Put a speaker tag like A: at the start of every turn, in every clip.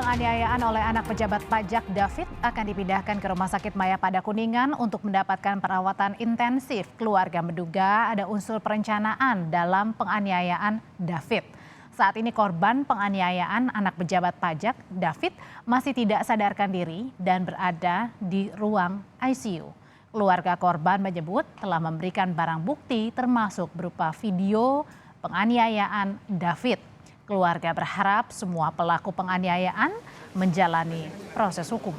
A: penganiayaan oleh anak pejabat pajak David akan dipindahkan ke Rumah Sakit Mayapada Kuningan untuk mendapatkan perawatan intensif. Keluarga menduga ada unsur perencanaan dalam penganiayaan David. Saat ini korban penganiayaan anak pejabat pajak David masih tidak sadarkan diri dan berada di ruang ICU. Keluarga korban menyebut telah memberikan barang bukti termasuk berupa video penganiayaan David. Keluarga berharap semua pelaku penganiayaan menjalani proses hukum.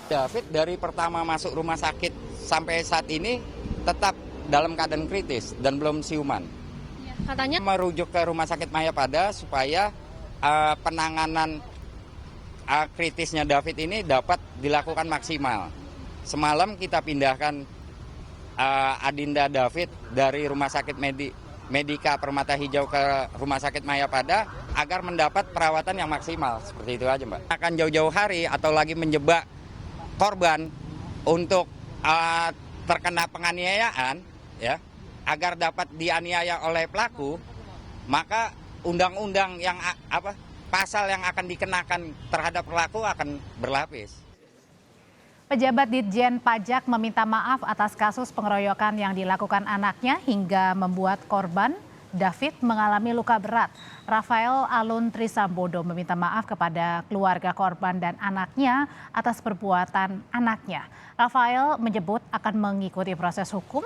B: David dari pertama masuk rumah sakit sampai saat ini tetap dalam keadaan kritis dan belum siuman.
C: Katanya
B: merujuk ke Rumah Sakit Mayapada supaya penanganan kritisnya David ini dapat dilakukan maksimal. Semalam kita pindahkan Adinda David dari Rumah Sakit Medika Permata Hijau ke Rumah Sakit Mayapada agar mendapat perawatan yang maksimal. Seperti itu aja, Mbak. Akan jauh-jauh hari atau lagi menjebak korban untuk terkena penganiayaan, ya, agar dapat dianiaya oleh pelaku, maka undang-undang yang pasal yang akan dikenakan terhadap pelaku akan berlapis.
A: Pejabat Ditjen Pajak meminta maaf atas kasus pengeroyokan yang dilakukan anaknya hingga membuat korban David mengalami luka berat. Rafael Alun Trisambodo meminta maaf kepada keluarga korban dan anaknya atas perbuatan anaknya. Rafael menyebut akan mengikuti proses hukum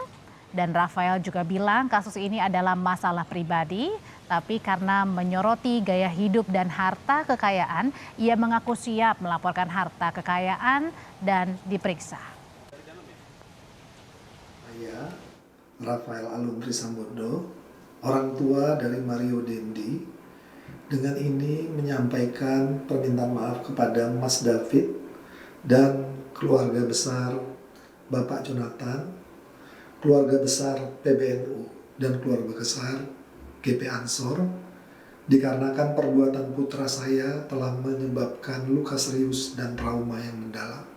A: dan Rafael juga bilang kasus ini adalah masalah pribadi, tapi karena menyoroti gaya hidup dan harta kekayaan, ia mengaku siap melaporkan harta kekayaan dan diperiksa.
D: Saya, Rafael Alun Trisambodo, orang tua dari Mario Dendi, dengan ini menyampaikan permintaan maaf kepada Mas David dan keluarga besar Bapak Jonathan, keluarga besar PBNU dan keluarga besar GP Ansor, dikarenakan perbuatan putra saya telah menyebabkan luka serius dan trauma yang mendalam.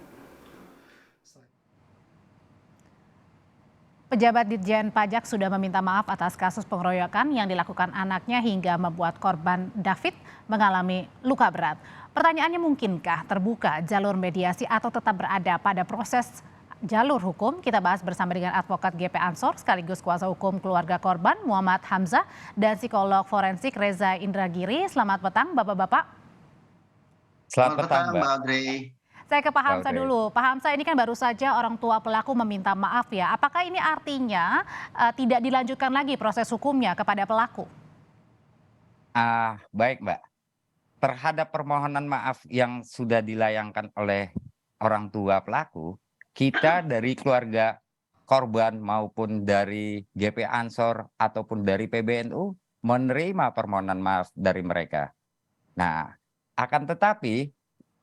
A: Pejabat Ditjen Pajak sudah meminta maaf atas kasus pengeroyokan yang dilakukan anaknya hingga membuat korban David mengalami luka berat. Pertanyaannya, mungkinkah terbuka jalur mediasi atau tetap berada pada proses jalur hukum? Kita bahas bersama dengan advokat GP Ansor sekaligus kuasa hukum keluarga korban Muhammad Hamzah dan psikolog forensik Reza Indragiri. Selamat petang Bapak-bapak.
E: Selamat petang Mbak Audrey.
A: Saya ke Pak Hamzah dulu. Pak Hamzah, ini kan baru saja orang tua pelaku meminta maaf ya. Apakah ini artinya tidak dilanjutkan lagi proses hukumnya kepada pelaku?
B: Baik, Mbak. Terhadap permohonan maaf yang sudah dilayangkan oleh orang tua pelaku, kita dari keluarga korban maupun dari GP Ansor ataupun dari PBNU menerima permohonan maaf dari mereka. Nah, akan tetapi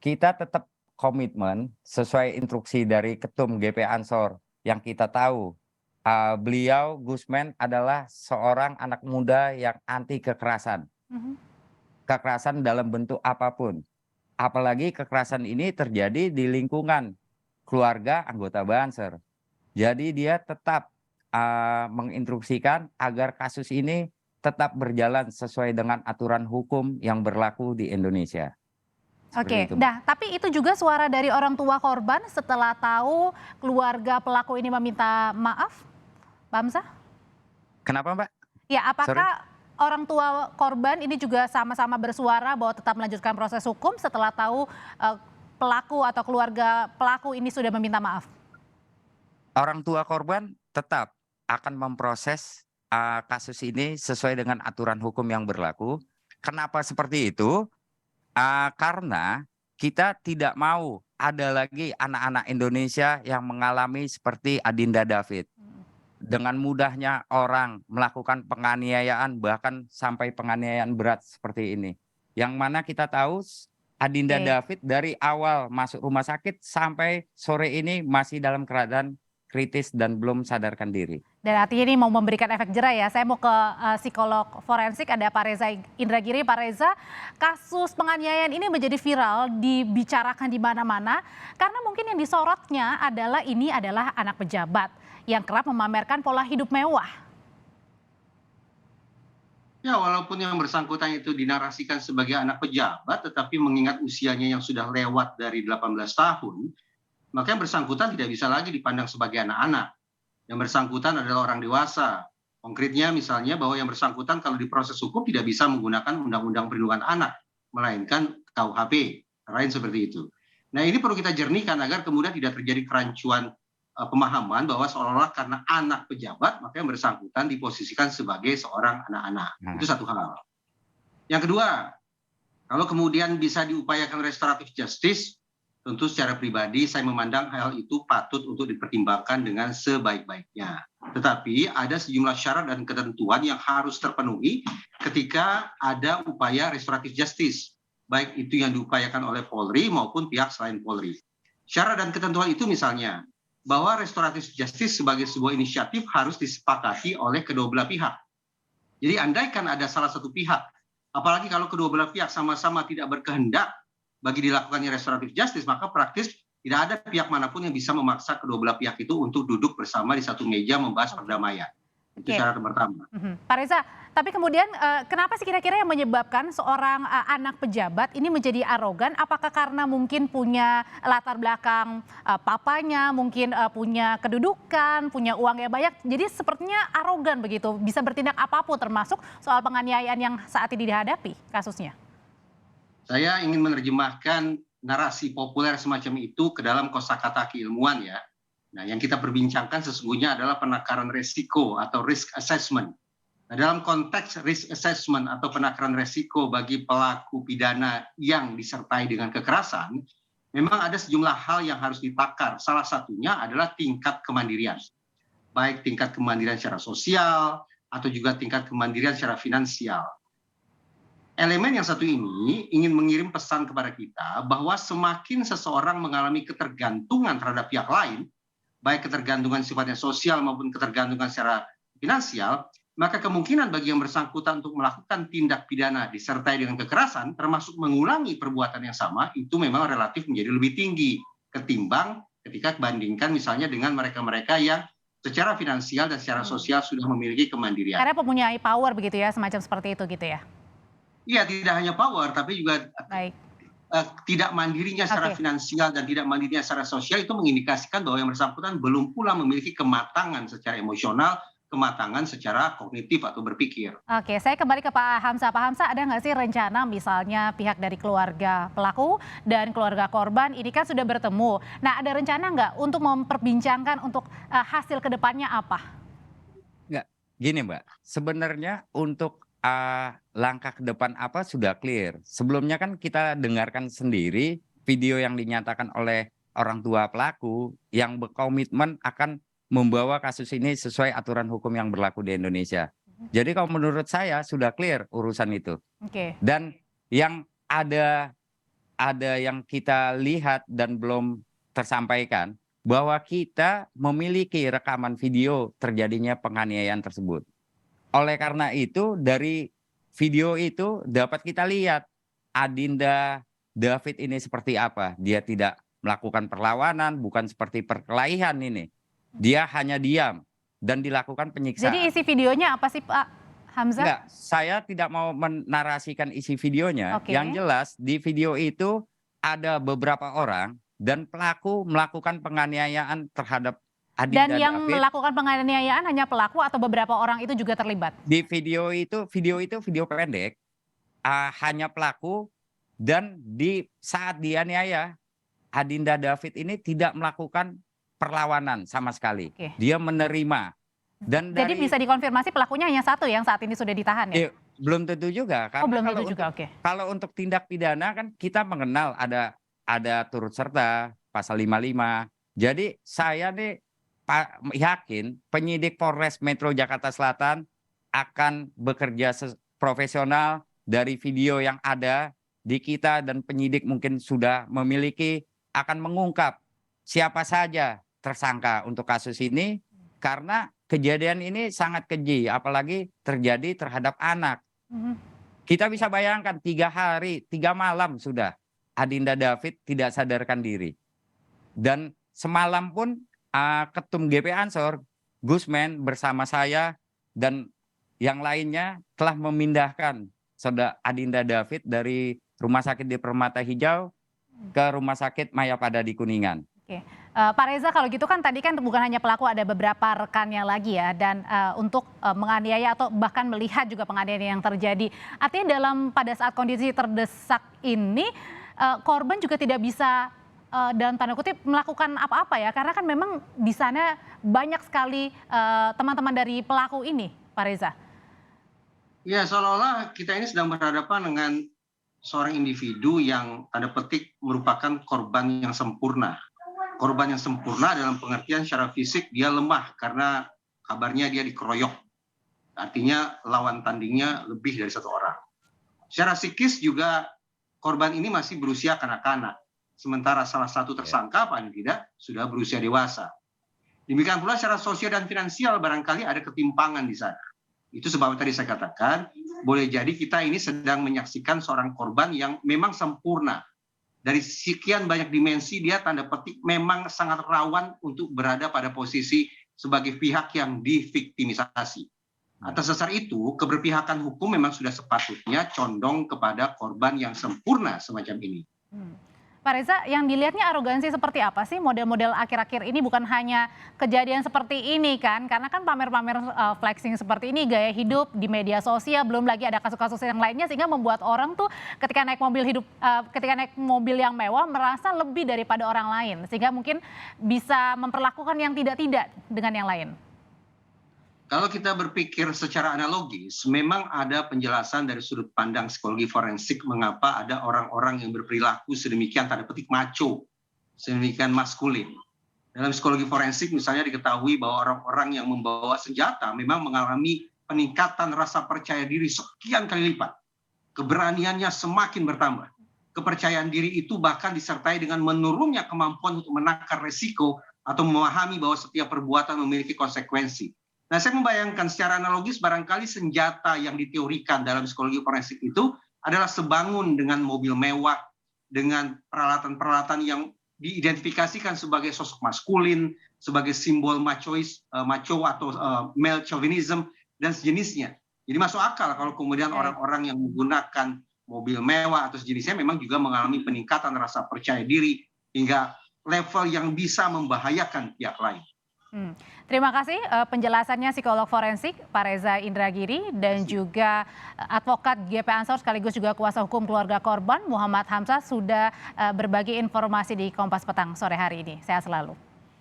B: kita tetap komitmen sesuai instruksi dari Ketum GP Ansor yang kita tahu beliau Gusmen adalah seorang anak muda yang anti kekerasan. Kekerasan dalam bentuk apapun. Apalagi kekerasan ini terjadi di lingkungan keluarga anggota Banser. Jadi dia tetap menginstruksikan agar kasus ini tetap berjalan sesuai dengan aturan hukum yang berlaku di Indonesia.
A: Oke, nah tapi itu juga suara dari orang tua korban setelah tahu keluarga pelaku ini meminta maaf, Pak Hamzah?
B: Kenapa, Mbak?
A: Ya, apakah orang tua korban ini juga sama-sama bersuara bahwa tetap melanjutkan proses hukum setelah tahu pelaku atau keluarga pelaku ini sudah meminta maaf?
B: Orang tua korban tetap akan memproses kasus ini sesuai dengan aturan hukum yang berlaku. Kenapa seperti itu? Karena kita tidak mau ada lagi anak-anak Indonesia yang mengalami seperti Adinda David. Dengan mudahnya orang melakukan penganiayaan bahkan sampai penganiayaan berat seperti ini. Yang mana kita tahu Adinda David dari awal masuk rumah sakit sampai sore ini masih dalam keadaan kritis dan belum sadarkan diri.
A: Dan artinya ini mau memberikan efek jera ya. Saya mau ke psikolog forensik, ada Pak Reza Indragiri. Pak Reza, kasus penganiayaan ini menjadi viral, dibicarakan di mana-mana karena mungkin yang disorotnya adalah ini adalah anak pejabat yang kerap memamerkan pola hidup mewah.
E: Ya, walaupun yang bersangkutan itu dinarasikan sebagai anak pejabat, tetapi mengingat usianya yang sudah lewat dari 18 tahun, maka yang bersangkutan tidak bisa lagi dipandang sebagai anak-anak. Yang bersangkutan adalah orang dewasa. Konkretnya misalnya bahwa yang bersangkutan kalau diproses hukum tidak bisa menggunakan Undang-Undang Perlindungan Anak, melainkan KUHP, lain seperti itu. Nah, ini perlu kita jernihkan agar kemudian tidak terjadi kerancuan pemahaman bahwa seolah-olah karena anak pejabat, maka yang bersangkutan diposisikan sebagai seorang anak-anak. Itu satu hal. Yang kedua, kalau kemudian bisa diupayakan restoratif justice, tentu secara pribadi saya memandang hal itu patut untuk dipertimbangkan dengan sebaik-baiknya. Tetapi ada sejumlah syarat dan ketentuan yang harus terpenuhi ketika ada upaya restoratif justice, baik itu yang diupayakan oleh Polri maupun pihak selain Polri. Syarat dan ketentuan itu misalnya bahwa restoratif justice sebagai sebuah inisiatif harus disepakati oleh kedua belah pihak. Jadi andaikan ada salah satu pihak, apalagi kalau kedua belah pihak sama-sama tidak berkehendak bagi dilakukannya restoratif justice, maka praktis tidak ada pihak manapun yang bisa memaksa kedua belah pihak itu untuk duduk bersama di satu meja membahas perdamaian. Itu syarat pertama.
A: Pak Reza, tapi kemudian kenapa sih kira-kira yang menyebabkan seorang anak pejabat ini menjadi arogan? Apakah karena mungkin punya latar belakang papanya, mungkin punya kedudukan, punya uang yang banyak, jadi sepertinya arogan begitu, bisa bertindak apapun termasuk soal penganiayaan yang saat ini dihadapi kasusnya?
E: Saya ingin menerjemahkan narasi populer semacam itu ke dalam kosakata keilmuan ya. Nah, yang kita perbincangkan sesungguhnya adalah penakaran resiko atau risk assessment. Nah, dalam konteks risk assessment atau penakaran resiko bagi pelaku pidana yang disertai dengan kekerasan, memang ada sejumlah hal yang harus ditakar. Salah satunya adalah tingkat kemandirian. Baik tingkat kemandirian secara sosial atau juga tingkat kemandirian secara finansial. Elemen yang satu ini ingin mengirim pesan kepada kita bahwa semakin seseorang mengalami ketergantungan terhadap pihak lain, baik ketergantungan sifatnya sosial maupun ketergantungan secara finansial, maka kemungkinan bagi yang bersangkutan untuk melakukan tindak pidana disertai dengan kekerasan, termasuk mengulangi perbuatan yang sama, itu memang relatif menjadi lebih tinggi ketimbang ketika bandingkan misalnya dengan mereka-mereka yang secara finansial dan secara sosial sudah memiliki kemandirian.
A: Karena mempunyai power begitu ya, semacam seperti itu gitu ya?
E: Iya, tidak hanya power, tapi juga tidak mandirinya secara finansial dan tidak mandirinya secara sosial itu mengindikasikan bahwa yang bersangkutan belum pula memiliki kematangan secara emosional, kematangan secara kognitif atau berpikir.
A: Oke, saya kembali ke Pak Hamzah. Pak Hamzah, ada nggak sih rencana misalnya pihak dari keluarga pelaku dan keluarga korban ini kan sudah bertemu. Nah, ada rencana nggak untuk memperbincangkan untuk hasil kedepannya apa?
B: Nggak, gini Mbak, sebenarnya untuk langkah ke depan apa sudah clear. Sebelumnya kan kita dengarkan sendiri video yang dinyatakan oleh orang tua pelaku yang berkomitmen akan membawa kasus ini sesuai aturan hukum yang berlaku di Indonesia. Jadi kalau menurut saya sudah clear urusan itu. Dan yang ada yang kita lihat dan belum tersampaikan bahwa kita memiliki rekaman video terjadinya penganiayaan tersebut. Oleh karena itu dari video itu dapat kita lihat Adinda David ini seperti apa. Dia tidak melakukan perlawanan, bukan seperti perkelahian ini. Dia hanya diam dan dilakukan penyiksaan.
A: Jadi isi videonya apa sih Pak Hamzah?
B: Enggak, saya tidak mau menarasikan isi videonya. Yang jelas di video itu ada beberapa orang dan pelaku melakukan penganiayaan terhadap Adinda
A: dan yang
B: David.
A: Melakukan penganiayaan hanya pelaku atau beberapa orang itu juga terlibat? Di
B: video itu video pendek, hanya pelaku dan di saat dianiaya Adinda David ini tidak melakukan perlawanan sama sekali. Dia menerima. Dan
A: jadi bisa dikonfirmasi pelakunya hanya satu yang saat ini sudah ditahan ya?
B: Belum tentu juga. Karena
A: belum tentu juga,
B: Kalau untuk tindak pidana kan kita mengenal ada turut serta pasal 55. Jadi saya nih yakin penyidik Polres Metro Jakarta Selatan akan bekerja profesional. Dari video yang ada di kita dan penyidik mungkin sudah memiliki akan mengungkap siapa saja tersangka untuk kasus ini karena kejadian ini sangat keji apalagi terjadi terhadap anak. Kita bisa bayangkan 3 hari 3 malam sudah Adinda David tidak sadarkan diri dan semalam pun Ketum GP Ansor, Gusman bersama saya dan yang lainnya telah memindahkan Saudara Adinda David dari Rumah Sakit di Permata Hijau ke Rumah Sakit Mayapada di Kuningan.
A: Oke, Pak Reza, kalau gitu kan tadi kan bukan hanya pelaku, ada beberapa rekannya lagi ya, dan untuk menganiaya atau bahkan melihat juga penganiayaan yang terjadi. Artinya pada saat kondisi terdesak ini, korban juga tidak bisa dalam tanda kutip melakukan apa-apa ya, karena kan memang di sana banyak sekali teman-teman dari pelaku ini, Pak Reza.
E: Ya, seolah-olah kita ini sedang berhadapan dengan seorang individu yang tanda petik merupakan korban yang sempurna. Korban yang sempurna dalam pengertian secara fisik dia lemah karena kabarnya dia dikeroyok. Artinya lawan tandingnya lebih dari satu orang. Secara psikis juga korban ini masih berusia kanak-kanak. Sementara salah satu tersangka paling tidak sudah berusia dewasa. Demikian pula secara sosial dan finansial barangkali ada ketimpangan di sana. Itu sebab tadi saya katakan, boleh jadi kita ini sedang menyaksikan seorang korban yang memang sempurna. Dari sekian banyak dimensi, dia tanda petik memang sangat rawan untuk berada pada posisi sebagai pihak yang diviktimisasi. Atas dasar itu, keberpihakan hukum memang sudah sepatutnya condong kepada korban yang sempurna semacam ini.
A: Pak Reza, yang dilihatnya arogansi seperti apa sih model-model akhir-akhir ini? Bukan hanya kejadian seperti ini kan, karena kan pamer-pamer flexing seperti ini, gaya hidup di media sosial, belum lagi ada kasus-kasus yang lainnya sehingga membuat orang tuh ketika naik mobil yang mewah merasa lebih daripada orang lain, sehingga mungkin bisa memperlakukan yang tidak-tidak dengan yang lain.
E: Kalau kita berpikir secara analogis, memang ada penjelasan dari sudut pandang psikologi forensik mengapa ada orang-orang yang berperilaku sedemikian tanda petik macho, sedemikian maskulin. Dalam psikologi forensik misalnya diketahui bahwa orang-orang yang membawa senjata memang mengalami peningkatan rasa percaya diri sekian kali lipat. Keberaniannya semakin bertambah. Kepercayaan diri itu bahkan disertai dengan menurunnya kemampuan untuk menakar resiko atau memahami bahwa setiap perbuatan memiliki konsekuensi. Nah, saya membayangkan secara analogis barangkali senjata yang diteorikan dalam psikologi forensik itu adalah sebangun dengan mobil mewah, dengan peralatan-peralatan yang diidentifikasikan sebagai sosok maskulin, sebagai simbol macho atau male chauvinism dan sejenisnya. Jadi masuk akal kalau kemudian orang-orang yang menggunakan mobil mewah atau sejenisnya memang juga mengalami peningkatan rasa percaya diri hingga level yang bisa membahayakan pihak lain.
A: Terima kasih penjelasannya psikolog forensik Pak Reza Indragiri dan juga advokat GP Ansor sekaligus juga kuasa hukum keluarga korban Muhammad Hamzah sudah berbagi informasi di Kompas Petang sore hari ini. Sehat selalu.